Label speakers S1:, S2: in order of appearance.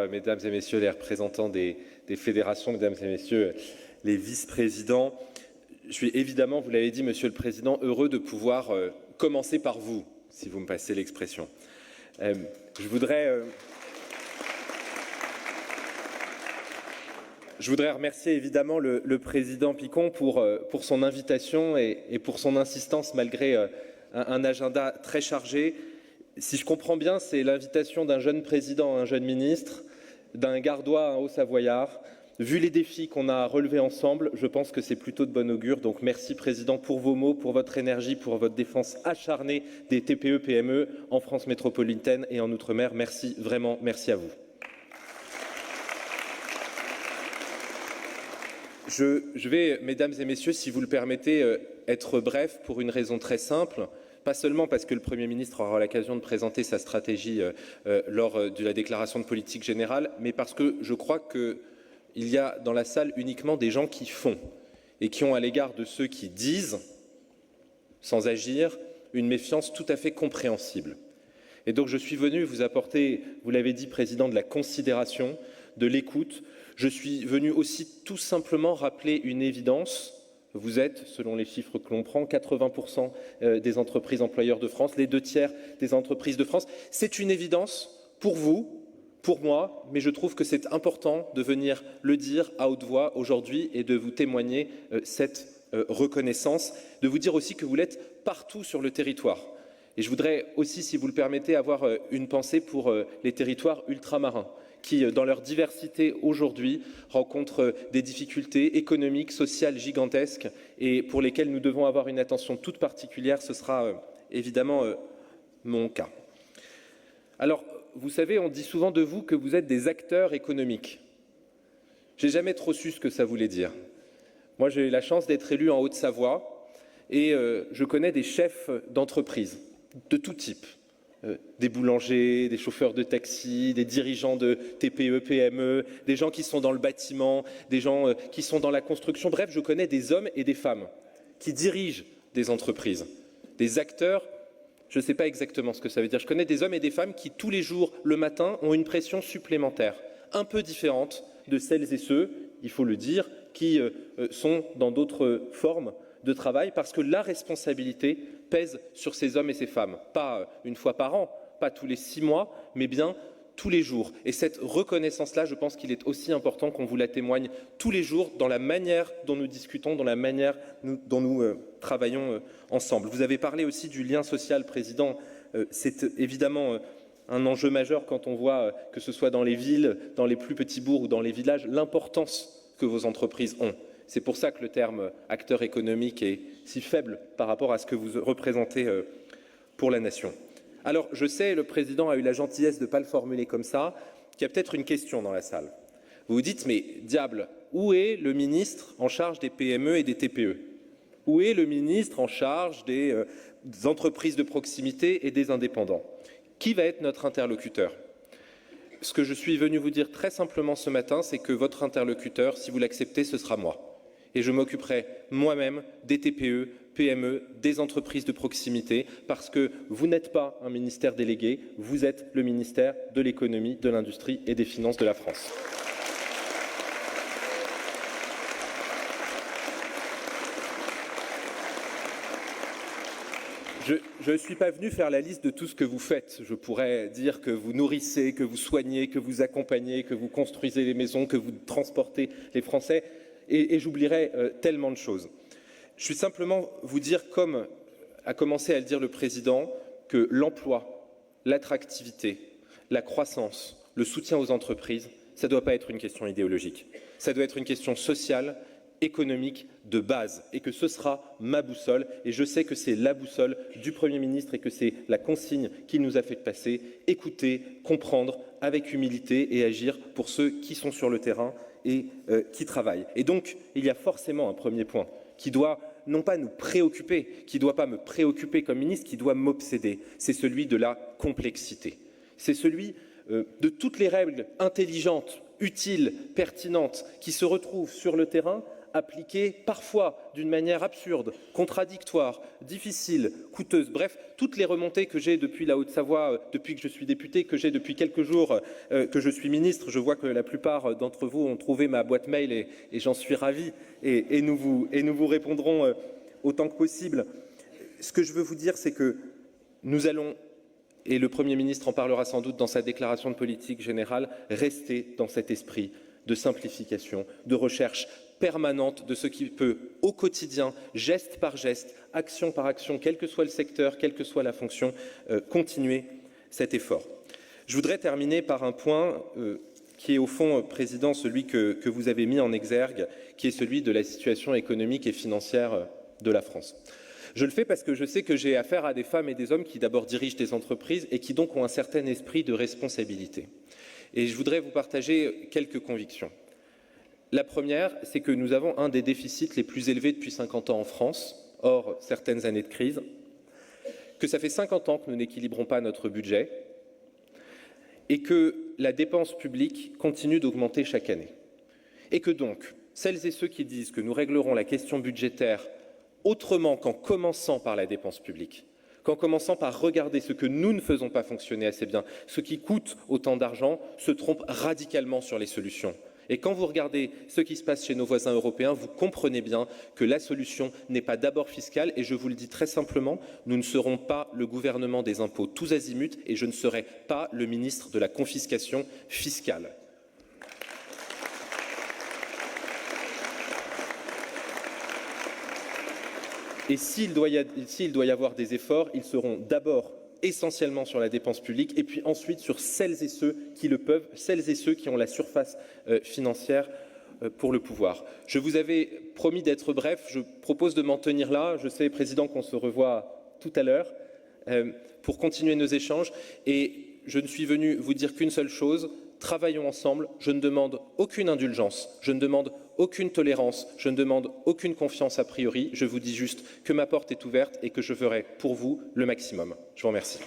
S1: Mesdames et messieurs les représentants des fédérations, mesdames et messieurs les vice-présidents, je suis évidemment, vous l'avez dit, Monsieur le Président, heureux de pouvoir commencer par vous, si vous me passez l'expression. Je voudrais remercier évidemment le Président Picon pour son invitation et pour son insistance malgré un agenda très chargé. Si je comprends bien, c'est l'invitation d'un jeune président à un jeune ministre, d'un Gardois à un Haut-Savoyard. Vu les défis qu'on a relevés ensemble, je pense que c'est plutôt de bon augure. Donc merci Président pour vos mots, pour votre énergie, pour votre défense acharnée des TPE-PME en France métropolitaine et en Outre-mer. Merci, vraiment, merci à vous. Je vais, mesdames et messieurs, si vous le permettez, être bref pour une raison très simple. Pas seulement parce que le Premier ministre aura l'occasion de présenter sa stratégie lors de la déclaration de politique générale, mais parce que je crois qu'il y a dans la salle uniquement des gens qui font et qui ont à l'égard de ceux qui disent, sans agir, une méfiance tout à fait compréhensible. Et donc je suis venu vous apporter, vous l'avez dit, Président, de la considération, de l'écoute. Je suis venu aussi tout simplement rappeler une évidence. Vous êtes, selon les chiffres que l'on prend, 80% des entreprises employeurs de France, les 2/3 des entreprises de France. C'est une évidence pour vous, pour moi, mais je trouve que c'est important de venir le dire à haute voix aujourd'hui et de vous témoigner cette reconnaissance, de vous dire aussi que vous l'êtes partout sur le territoire. Et je voudrais aussi, si vous le permettez, avoir une pensée pour les territoires ultramarins, qui, dans leur diversité aujourd'hui, rencontrent des difficultés économiques, sociales gigantesques et pour lesquelles nous devons avoir une attention toute particulière. Ce sera évidemment mon cas. Alors, vous savez, on dit souvent de vous que vous êtes des acteurs économiques. J'ai jamais trop su ce que ça voulait dire. Moi, j'ai eu la chance d'être élu en Haute-Savoie et je connais des chefs d'entreprise de tout type. Des boulangers, des chauffeurs de taxi, des dirigeants de TPE, PME, des gens qui sont dans le bâtiment, des gens qui sont dans la construction. Bref, je connais des hommes et des femmes qui dirigent des entreprises, des acteurs. Je ne sais pas exactement ce que ça veut dire. Je connais des hommes et des femmes qui, tous les jours, le matin, ont une pression supplémentaire, un peu différente de celles et ceux, il faut le dire, qui sont dans d'autres formes de travail, parce que la responsabilité pèse sur ces hommes et ces femmes, pas une fois par an, pas tous les 6 mois, mais bien tous les jours. Et cette reconnaissance-là, je pense qu'il est aussi important qu'on vous la témoigne tous les jours dans la manière dont nous discutons, dans la manière dont nous travaillons ensemble. Vous avez parlé aussi du lien social, Président. C'est évidemment un enjeu majeur quand on voit, que ce soit dans les villes, dans les plus petits bourgs ou dans les villages, l'importance que vos entreprises ont. C'est pour ça que le terme acteur économique est si faible par rapport à ce que vous représentez pour la nation. Alors, je sais, le Président a eu la gentillesse de ne pas le formuler comme ça, qu'il y a peut-être une question dans la salle. Vous vous dites, mais diable, où est le ministre en charge des PME et des TPE? Où est le ministre en charge des entreprises de proximité et des indépendants? Qui va être notre interlocuteur? Ce que je suis venu vous dire très simplement ce matin, c'est que votre interlocuteur, si vous l'acceptez, ce sera moi. Et je m'occuperai moi-même des TPE, PME, des entreprises de proximité, parce que vous n'êtes pas un ministère délégué, vous êtes le ministère de l'économie, de l'industrie et des finances de la France. Je ne suis pas venu faire la liste de tout ce que vous faites. Je pourrais dire que vous nourrissez, que vous soignez, que vous accompagnez, que vous construisez les maisons, que vous transportez les Français, et j'oublierais tellement de choses. Je suis simplement vous dire, comme a commencé à le dire le Président, que l'emploi, l'attractivité, la croissance, le soutien aux entreprises, ça ne doit pas être une question idéologique. Ça doit être une question sociale, économique de base, et que ce sera ma boussole, et je sais que c'est la boussole du Premier ministre et que c'est la consigne qu'il nous a fait passer: écouter, comprendre avec humilité et agir pour ceux qui sont sur le terrain et qui travaillent. Et donc, il y a forcément un premier point qui doit non pas nous préoccuper, qui ne doit pas me préoccuper comme ministre, qui doit m'obséder, c'est celui de la complexité. C'est celui de toutes les règles intelligentes, utiles, pertinentes, qui se retrouvent sur le terrain appliquées parfois d'une manière absurde, contradictoire, difficile, coûteuse. Bref, toutes les remontées que j'ai depuis la Haute-Savoie, depuis que je suis député, que j'ai depuis quelques jours que je suis ministre. Je vois que la plupart d'entre vous ont trouvé ma boîte mail et j'en suis ravi. Et nous vous répondrons autant que possible. Ce que je veux vous dire, c'est que nous allons, et le Premier ministre en parlera sans doute dans sa déclaration de politique générale, rester dans cet esprit de simplification, de recherche permanente de ce qui peut, au quotidien, geste par geste, action par action, quel que soit le secteur, quelle que soit la fonction, continuer cet effort. Je voudrais terminer par un point qui est au fond, Président, celui que vous avez mis en exergue, qui est celui de la situation économique et financière de la France. Je le fais parce que je sais que j'ai affaire à des femmes et des hommes qui d'abord dirigent des entreprises et qui donc ont un certain esprit de responsabilité. Et je voudrais vous partager quelques convictions. La première, c'est que nous avons un des déficits les plus élevés depuis 50 ans en France, hors certaines années de crise, que ça fait 50 ans que nous n'équilibrons pas notre budget et que la dépense publique continue d'augmenter chaque année. Et que donc, celles et ceux qui disent que nous réglerons la question budgétaire autrement qu'en commençant par la dépense publique, qu'en commençant par regarder ce que nous ne faisons pas fonctionner assez bien, ce qui coûte autant d'argent, se trompent radicalement sur les solutions. Et quand vous regardez ce qui se passe chez nos voisins européens, vous comprenez bien que la solution n'est pas d'abord fiscale. Et je vous le dis très simplement, nous ne serons pas le gouvernement des impôts tous azimuts et je ne serai pas le ministre de la confiscation fiscale. Et s'il doit y avoir des efforts, ils seront d'abord essentiellement sur la dépense publique et puis ensuite sur celles et ceux qui le peuvent, celles et ceux qui ont la surface financière pour le pouvoir. Je vous avais promis d'être bref, je propose de m'en tenir là. Je sais, Président, qu'on se revoit tout à l'heure pour continuer nos échanges et je ne suis venu vous dire qu'une seule chose. Travaillons ensemble, je ne demande aucune indulgence, je ne demande aucune tolérance, je ne demande aucune confiance a priori, je vous dis juste que ma porte est ouverte et que je ferai pour vous le maximum. Je vous remercie.